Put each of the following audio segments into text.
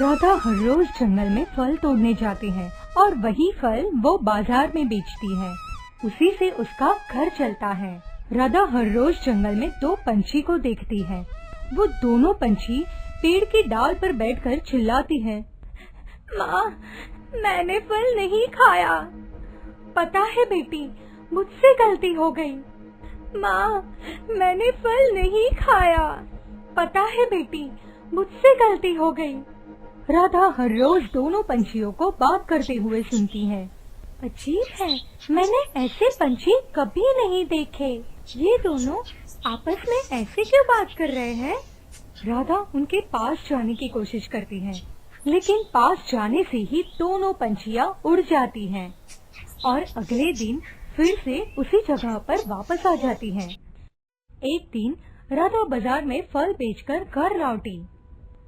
राधा हर रोज जंगल में फल तोड़ने जाती है और वही फल वो बाजार में बेचती है। उसी से उसका घर चलता है। राधा हर रोज जंगल में दो पंछी को देखती है। वो दोनों पंछी पेड़ की डाल पर बैठकर चिल्लाती है, माँ, मैंने फल नहीं खाया। पता है बेटी, मुझसे गलती हो गई। माँ, मैंने फल नहीं खाया। पता है बेटी, मुझसे गलती हो गई। राधा हर रोज दोनों पंछियों को बात करते हुए सुनती है। अजीब है, मैंने ऐसे पंछी कभी नहीं देखे। ये दोनों आपस में ऐसे क्यों बात कर रहे हैं? राधा उनके पास जाने की कोशिश करती है, लेकिन पास जाने से ही दोनों पंछियां उड़ जाती हैं और अगले दिन फिर से उसी जगह पर वापस आ जाती हैं। एक दिन राधा बाजार में फल बेचकर घर लौटी।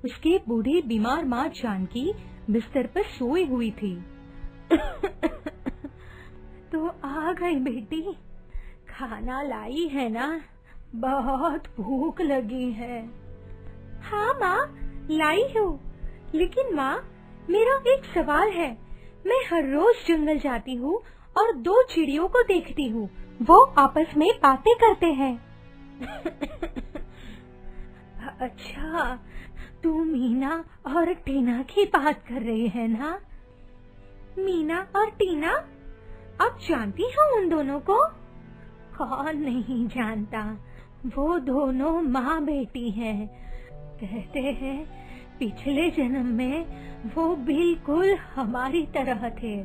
उसकी बूढ़ी बीमार माँ जानकी बिस्तर पर सोई हुई थी। तो आ गई बेटी, खाना लाई है ना? बहुत भूख लगी है। हाँ माँ, लाई हूँ। लेकिन माँ, मेरा एक सवाल है। मैं हर रोज जंगल जाती हूँ और दो चिड़ियों को देखती हूँ। वो आपस में बातें करते हैं। अच्छा, तू मीना और टीना की बात कर रही है ना? मीना और टीना? आप जानती हो उन दोनों को? कौन नहीं जानता, वो दोनों माँ बेटी हैं। कहते हैं पिछले जन्म में वो बिल्कुल हमारी तरह थे।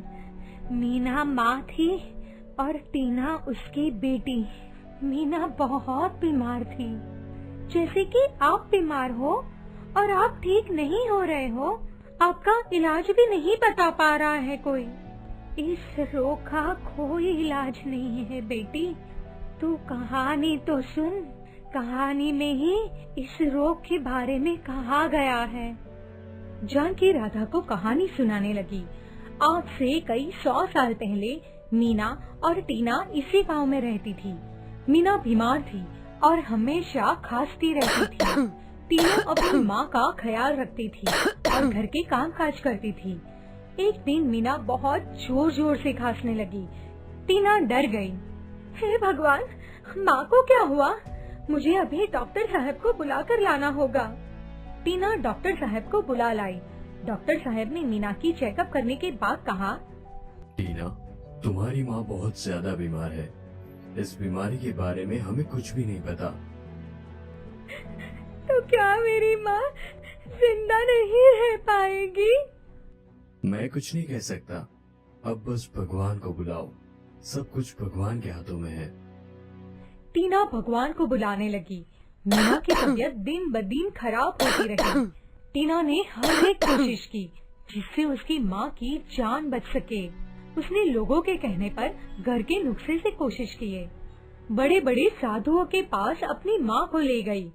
मीना माँ थी और टीना उसकी बेटी। मीना बहुत बीमार थी, जैसे कि आप बीमार हो और आप ठीक नहीं हो रहे हो। आपका इलाज भी नहीं बता पा रहा है कोई। इस रोग का कोई इलाज नहीं है बेटी। तू कहानी तो सुन। कहानी में ही इस रोग के बारे में कहा गया है। जानकी राधा को कहानी सुनाने लगी। आज से कई 100 साल पहले मीना और टीना इसी गांव में रहती थी। मीना बीमार थी और हमेशा खांसती रहती थी। टीना अपनी माँ का ख्याल रखती थी और घर के काम काज करती थी। एक दिन मीना बहुत जोर जोर से खांसने लगी। टीना डर गई। हे भगवान, माँ को क्या हुआ? मुझे अभी डॉक्टर साहब को बुलाकर लाना होगा। टीना डॉक्टर साहब को बुला लाई। डॉक्टर साहब ने मीना की चेकअप करने के बाद कहा, टीना, तुम्हारी माँ बहुत ज्यादा बीमार है। इस बीमारी के बारे में हमें कुछ भी नहीं पता। तो क्या मेरी माँ जिंदा नहीं रह पाएगी? मैं कुछ नहीं कह सकता। अब बस भगवान को बुलाओ। सब कुछ भगवान के हाथों में है। टीना भगवान को बुलाने लगी। मीना की तबीयत दिन ब दिन खराब होती रही। टीना ने हर एक कोशिश की जिससे उसकी माँ की जान बच सके। उसने लोगों के कहने पर घर के नुस्खे से कोशिश किए। बड़े बड़े साधुओं के पास अपनी माँ को ले गई।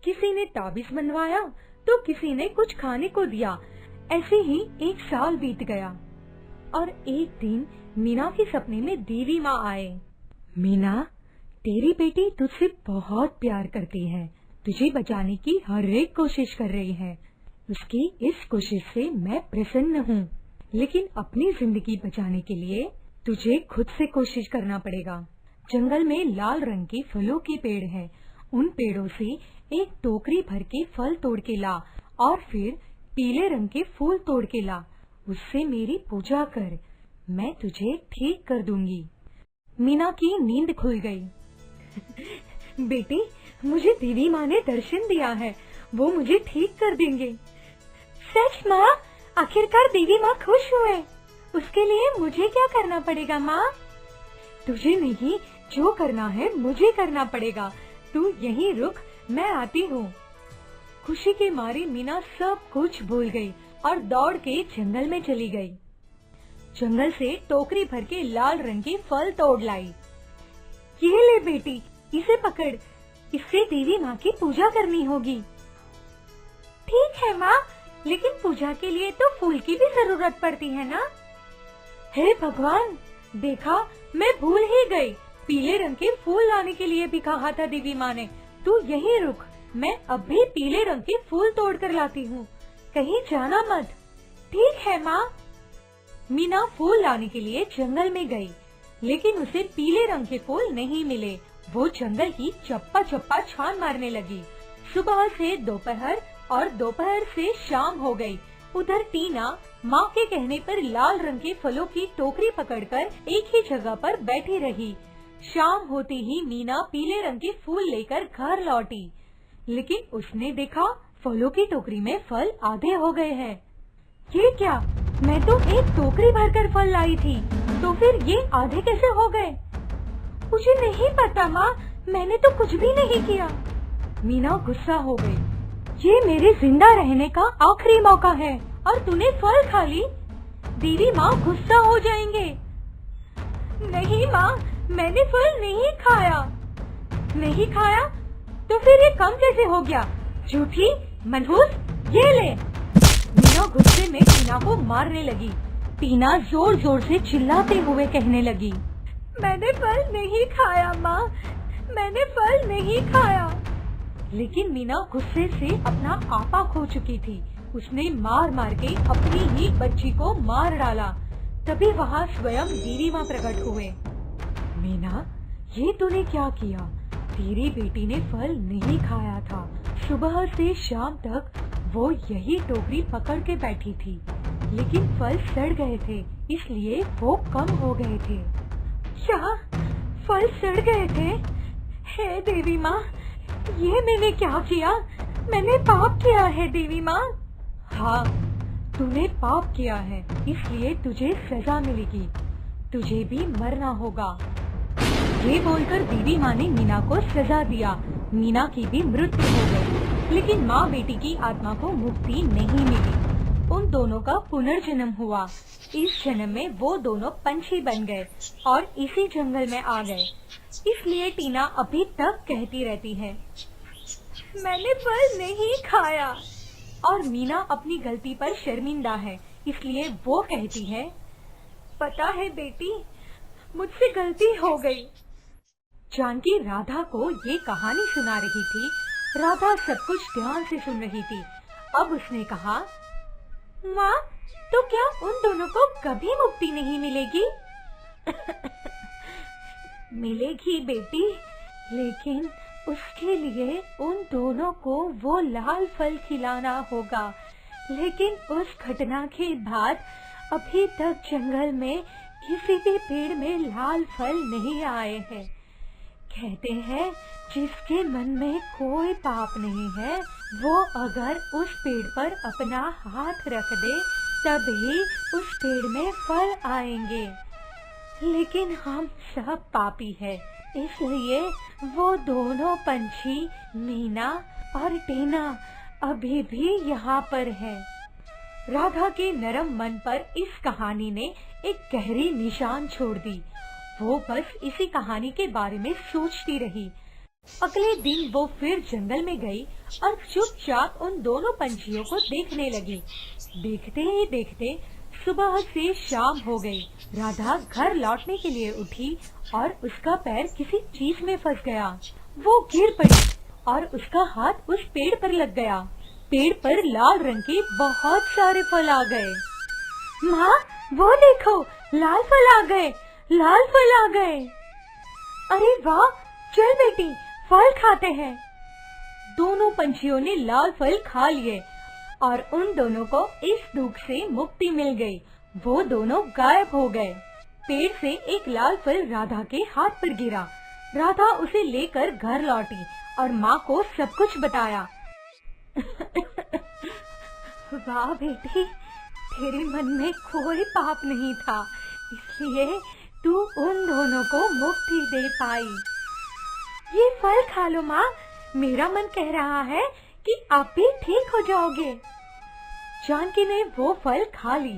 किसी ने ताबीज बनवाया तो किसी ने कुछ खाने को दिया। ऐसे ही 1 साल बीत गया और एक दिन मीना के सपने में देवी माँ आए। मीना, तेरी बेटी तुझसे बहुत प्यार करती है। तुझे बचाने की हर एक कोशिश कर रही है। उसकी इस कोशिश से मैं प्रसन्न हूँ, लेकिन अपनी जिंदगी बचाने के लिए तुझे खुद से कोशिश करना पड़ेगा। जंगल में लाल रंग के फलों के पेड़ हैं। उन पेड़ों से एक टोकरी भर के फल तोड़ के ला और फिर पीले रंग के फूल तोड़ के ला। उससे मेरी पूजा कर, मैं तुझे ठीक कर दूंगी। मीना की नींद खुल गई। बेटी, मुझे देवी माँ ने दर्शन दिया है। वो मुझे ठीक कर देंगे। सच माँ? आखिरकार देवी माँ खुश हुए। उसके लिए मुझे क्या करना पड़ेगा माँ? तुझे नहीं, जो करना है मुझे करना पड़ेगा। तू यहीं रुक, मैं आती हूँ। खुशी के मारे मीना सब कुछ भूल गई और दौड़ के जंगल में चली गई। जंगल से टोकरी भर के लाल रंग के फल तोड़ लाई। ये ले बेटी, इसे पकड़। इससे देवी माँ की पूजा करनी होगी। ठीक है माँ, लेकिन पूजा के लिए तो फूल की भी जरूरत पड़ती है ना? हे भगवान, देखा, मैं भूल ही गई। पीले रंग के फूल लाने के लिए भी कहा था देवी माँ ने। तू यहीं रुक, मैं अब भी पीले रंग के फूल तोड़ कर लाती हूँ। कहीं जाना मत। ठीक है माँ। मीना फूल लाने के लिए जंगल में गई, लेकिन उसे पीले रंग के फूल नहीं मिले। वो जंगल की चप्पा चप्पा छान मारने लगी। सुबह से दोपहर और दोपहर से शाम हो गई। उधर टीना माँ के कहने पर लाल रंग के फलों की टोकरी पकड़कर एक ही जगह पर बैठी रही। शाम होते ही मीना पीले रंग के फूल लेकर घर लौटी, लेकिन उसने देखा फलों की टोकरी में फल आधे हो गए हैं। ये क्या? मैं तो एक टोकरी भरकर फल लाई थी, तो फिर ये आधे कैसे हो गए? मुझे नहीं पता माँ, मैंने तो कुछ भी नहीं किया। मीना गुस्सा हो गई। ये मेरे जिंदा रहने का आखिरी मौका है और तूने फल खा ली। दीदी माँ गुस्सा हो जाएंगे। नहीं माँ, मैंने फल नहीं खाया। नहीं खाया? तो फिर ये कम कैसे हो गया? झूठी मनहूस, ये ले। मीना गुस्से में टीना को मारने लगी। टीना जोर जोर से चिल्लाते हुए कहने लगी, मैंने फल नहीं खाया माँ, मैंने फल नहीं खाया। लेकिन मीना गुस्से से अपना आपा खो चुकी थी। उसने मार मार के अपनी ही बच्ची को मार डाला। तभी वहाँ स्वयं दीदी माँ प्रकट हुए। मीना, ये तूने क्या किया? तेरी बेटी ने फल नहीं खाया था। सुबह से शाम तक वो यही टोकरी पकड़ के बैठी थी, लेकिन फल सड़ गए थे, इसलिए वो कम हो गए थे। क्या फल सड़ गए थे? हे देवी माँ, ये मैंने क्या किया? मैंने पाप किया है देवी माँ। हाँ, तूने पाप किया है, इसलिए तुझे सजा मिलेगी। तुझे भी मरना होगा। ये बोलकर देवी माँ ने मीना को सजा दिया। मीना की भी मृत्यु हो गई, लेकिन माँ बेटी की आत्मा को मुक्ति नहीं मिली। उन दोनों का पुनर्जन्म हुआ। इस जन्म में वो दोनों पंछी बन गए और इसी जंगल में आ गए। इसलिए टीना अभी तक कहती रहती है, मैंने फल नहीं खाया। और मीना अपनी गलती पर शर्मिंदा है, इसलिए वो कहती है, पता है बेटी, मुझसे गलती हो गई। जानकी राधा को ये कहानी सुना रही थी। राधा सब कुछ ध्यान से सुन रही थी। अब उसने कहा, माँ, तो क्या उन दोनों को कभी मुक्ति नहीं मिलेगी? मिलेगी बेटी, लेकिन उसके लिए उन दोनों को वो लाल फल खिलाना होगा। लेकिन उस घटना के बाद अभी तक जंगल में किसी भी पेड़ में लाल फल नहीं आए हैं। कहते हैं, जिसके मन में कोई पाप नहीं है, वो अगर उस पेड़ पर अपना हाथ रख दे, तभी उस पेड़ में फल आएंगे। लेकिन हम सब पापी हैं, इसलिए वो दोनों पंछी मीना और टीना अभी भी यहाँ पर है। राधा के नरम मन पर इस कहानी ने एक गहरी निशान छोड़ दी। वो बस इसी कहानी के बारे में सोचती रही। अगले दिन वो फिर जंगल में गई और चुपचाप उन दोनों पंछियों को देखने लगी। देखते ही देखते सुबह से शाम हो गई। राधा घर लौटने के लिए उठी और उसका पैर किसी चीज में फंस गया। वो गिर पड़ी और उसका हाथ उस पेड़ पर लग गया। पेड़ पर लाल रंग के बहुत सारे फल आ गए। माँ, वो देखो, लाल फल आ गए, लाल फल आ गए। अरे वाह, चल बेटी, फल खाते हैं। दोनों पंछियों ने लाल फल खा लिए और उन दोनों को इस दुख से मुक्ति मिल गई। वो दोनों गायब हो गए। पेड़ से एक लाल फल राधा के हाथ पर गिरा। राधा उसे लेकर घर लौटी और माँ को सब कुछ बताया। वाह बेटी, तेरे मन में कोई पाप नहीं था, इसलिए तू उन दोनों को मुक्ति दे पाई। ये फल खा लो माँ, मेरा मन कह रहा है कि आप भी ठीक हो जाओगे। जानकी ने वो फल खा ली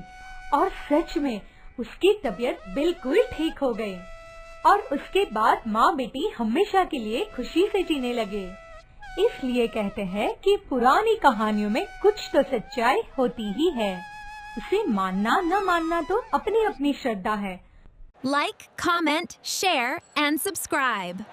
और सच में उसकी तबीयत बिल्कुल ठीक हो गई। और उसके बाद माँ बेटी हमेशा के लिए खुशी से जीने लगे। इसलिए कहते हैं कि पुरानी कहानियों में कुछ तो सच्चाई होती ही है। उसे मानना न मानना तो अपनी अपनी श्रद्धा है। Like, comment, share, and subscribe.